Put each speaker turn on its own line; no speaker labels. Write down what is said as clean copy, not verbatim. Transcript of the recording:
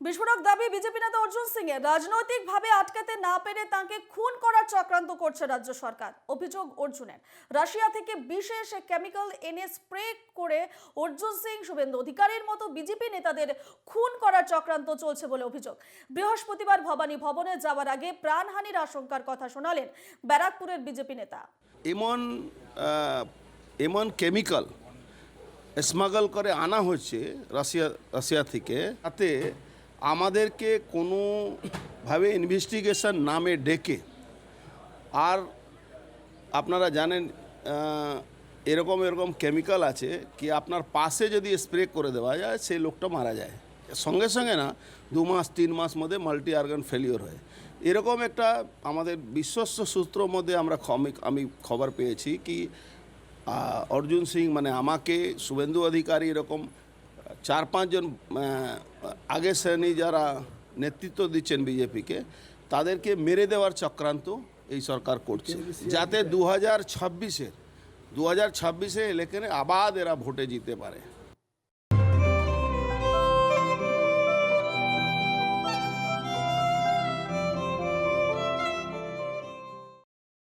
বিস্ফোরক দাবি বিজেপি নেতা অর্জুন সিং এর রাজনৈতিকভাবে আটকাতে না পেরে তাকে খুন করার চক্রান্ত করছে রাজ্য সরকার। অভিযোগ অর্জুনের রাশিয়া থেকে বিশেষ কেমিক্যাল এনে স্প্রে করে অর্জুন সিং, শুভেন্দু অধিকারীর মতো বিজেপি নেতাদের খুন করার চক্রান্ত চলছে বলে অভিযোগ। বৃহস্পতিবার ভবানী ভবনে যাওয়ার আগে প্রাণহানির আশঙ্কার কথা শোনালেন ব্যারাকপুরের বিজেপি নেতা।
এমন কেমিক্যাল স্মাগল করে আনা হচ্ছে রাশিয়া থেকে, তাতে আমাদেরকে কোনোভাবে ইনভেস্টিগেশন নামে ডেকে, আর আপনারা জানেন এরকম কেমিক্যাল আছে কি আপনার পাশে যদি স্প্রে করে দেওয়া যায় সেই লোকটা মারা যায় সঙ্গে সঙ্গে, না 2 মাস 3 মাস মধ্যে মাল্টি অর্গান ফেলিওর হয়। এরকম একটা আমাদের বিশ্বস্ত সূত্রের মধ্যে আমি খবর পেয়েছি কি অর্জুন সিং মানে আমাকে, শুভেন্দু অধিকারী, এরকম 4-5 জন আগের শ্রেণী যারা নেতৃত্ব দিচ্ছেন বিজেপিকে, তাদেরকে মেরে দেওয়ার চক্রান্ত এই সরকার করছে, যাতে 2026-এ ইলেকশনে আবার এরা ভোটে জিতে পারে।